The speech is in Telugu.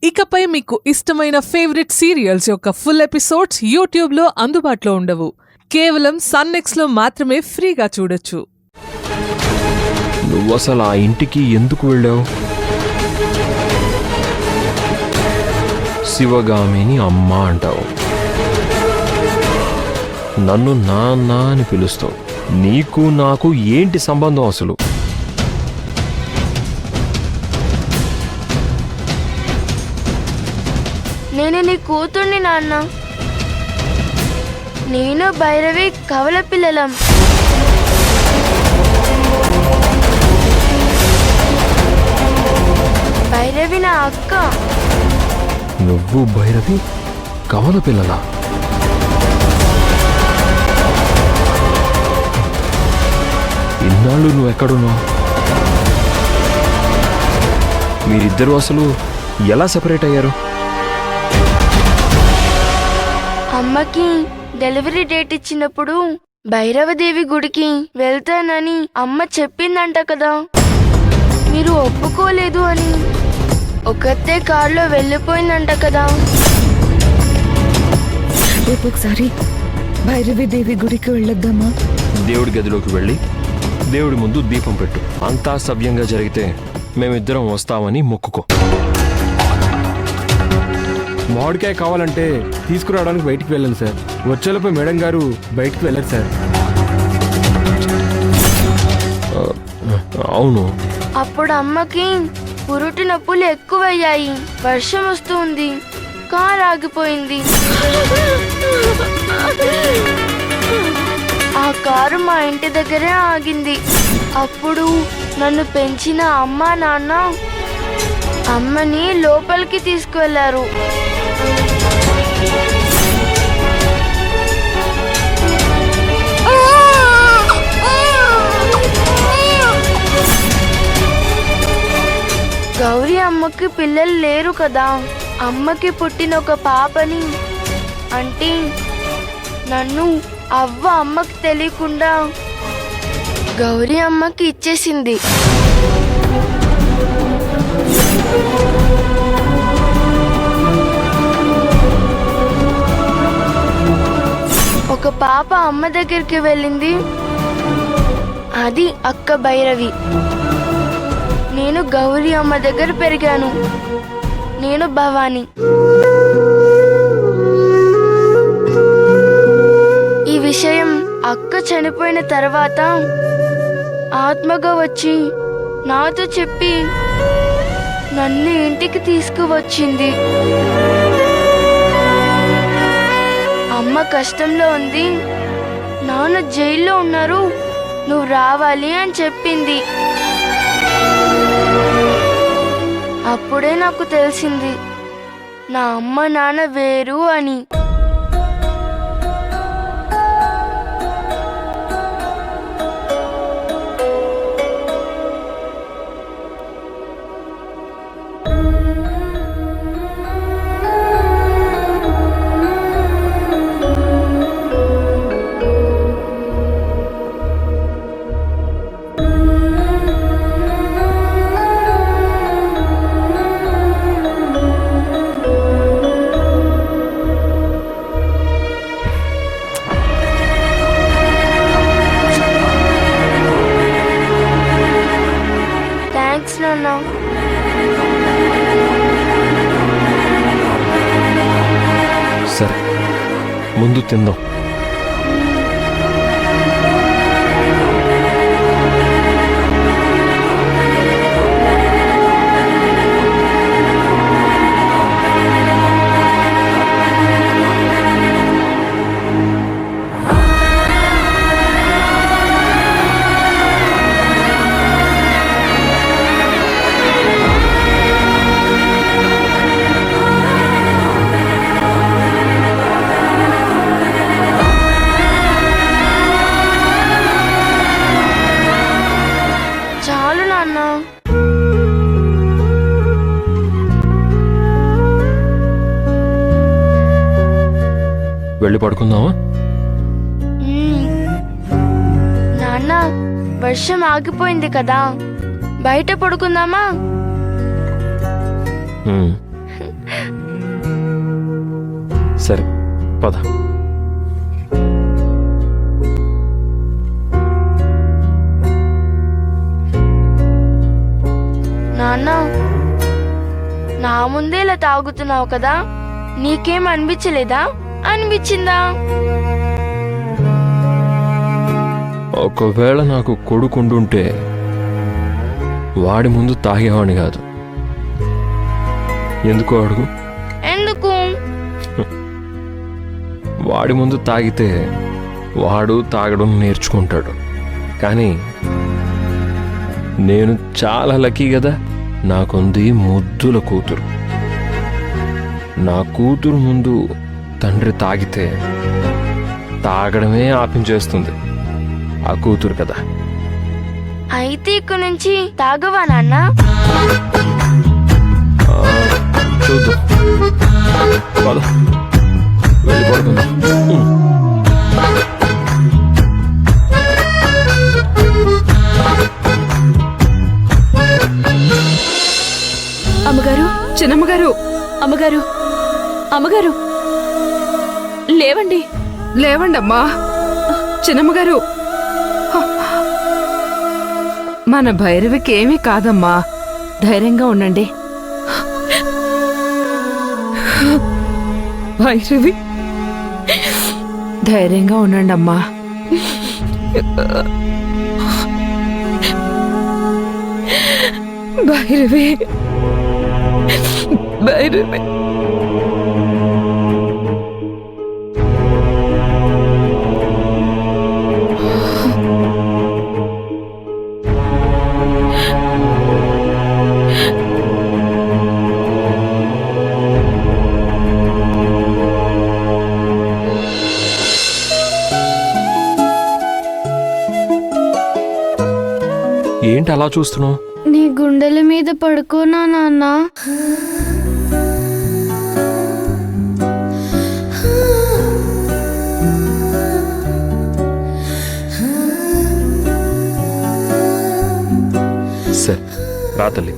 ఇకపై మీకు ఇష్టమైన ఫేవరెట్ సీరియల్స్ యొక్క ఫుల్ ఎపిసోడ్స్ యూట్యూబ్లో అందుబాటులో ఉండవు. కేవలం సన్నెక్స్లో మాత్రమే ఫ్రీగా చూడొచ్చు. నువ్వు అసలు ఆ ఇంటికి ఎందుకు వెళ్ళావు? శివగామిని అమ్మ అంటావు, నన్ను నాన్న అని పిలుస్తావు. నీకు నాకు ఏంటి సంబంధం అసలు? నేను నీ కూతుర్ని నాన్న. నేను భైరవి కవల పిల్లలం. భైరవి నా అక్క. నువ్వు భైరవి కవల పిల్లలా? ఇన్నాళ్ళు నువ్వు ఎక్కడున్నావు? మీరిద్దరూ అసలు ఎలా సెపరేట్ అయ్యారు? అమ్మకి డెలివరీ డేట్ ఇచ్చినప్పుడు భైరవదేవి గుడికి వెళ్తానని అమ్మ చెప్పిందంట కదా, మీరు ఒప్పుకోలేదు అని ఒకతే కారులో వెళ్ళిపోయిందంట కదా. రేపు ఒకసారి భైరవీదేవి గుడికి వెళ్ళొద్దామా? దేవుడి గదిలోకి వెళ్ళి దేవుడి ముందు దీపం పెట్టు. అంతా సవ్యంగా జరిగితే మేమిద్దరం వస్తామని మొక్కుకో. మామిడికాయ కావాలంటే తీసుకురావడానికి బయటికి వెళ్ళాను సార్. వచ్చేలోపు మేడం గారు బయటికి వెళ్ళారు సార్. అవును. అప్పుడు అమ్మకి పురుటి నొప్పులు ఎక్కువయ్యాయి. వర్షం వస్తుంది, కారు ఆగిపోయింది. ఆ కారు మా ఇంటి దగ్గరే ఆగింది. అప్పుడు నన్ను పెంచిన అమ్మా నాన్న అమ్మని లోపలికి తీసుకువెళ్లారు. గౌరీ అమ్మకి పిల్లలు లేరు కదా, అమ్మకి పుట్టిన ఒక పాపని అంటే నన్ను అవ్వ అమ్మకి తెలియకుండా గౌరీ అమ్మకి ఇచ్చేసింది. ఒక పాప అమ్మ దగ్గరికి వెళ్ళింది, అది అక్క భైరవి. నేను గౌరీ అమ్మ దగ్గర పెరిగాను. నేను భవాని. ఈ విషయం అక్క చనిపోయిన తర్వాత ఆత్మగా వచ్చి నాతో చెప్పి నన్ను ఇంటికి తీసుకువచ్చింది. అమ్మ కష్టంలో ఉంది, నాన్న జైల్లో ఉన్నారు, నువ్వు రావాలి అని చెప్పింది. అప్పుడే నాకు తెలిసింది నా అమ్మ నాన్న వేరు అని. సరే, ముందు తిందాం. వెళ్ళి పడుకుందామా? నాన్న, వర్షం ఆగిపోయింది కదా, బయట పడుకుందామా? సరే పద. నాన్న, నా ముందే ఇలా తాగుతున్నావు కదా, నీకేం అనిపించలేదా? అనిపించిందా? ఒకవేళ నాకు కొడుకుండుంటే వాడి ముందు తాగేవాడిని కాదు. ఎందుకో అడుగు. ఎందుకు? వాడి ముందు తాగితే వాడు తాగడం నేర్చుకుంటాడు. కానీ నేను చాలా లక్కీ కదా, నాకుంది ముద్దుల కూతురు. నా కూతురు ముందు తండ్రి తాగితే తాగడమే ఆపించేస్తుంది ఆ కూతురు కదా. అయితే ఇక్కడి నుంచి తాగవా నాన్న? చూద్దాం, పద వెళ్ళి పడుకుందాం. అమ్మగారు, చిన్నమ్మగారు, అమ్మగారు, అమ్మగారు, లేవండి, లేవండి అమ్మా. చిన్నమ్మగారు, మన భైరవికి ఏమీ కాదమ్మా, ధైర్యంగా ఉండండి. భైరవి, ధైర్యంగా ఉండండి అమ్మా. భైరవి, భైరవి. ఏంటి అలా చూస్తున్నావు? నీ గుండెల మీద పడుకోనా నాన్న? సరే రా తల్లి.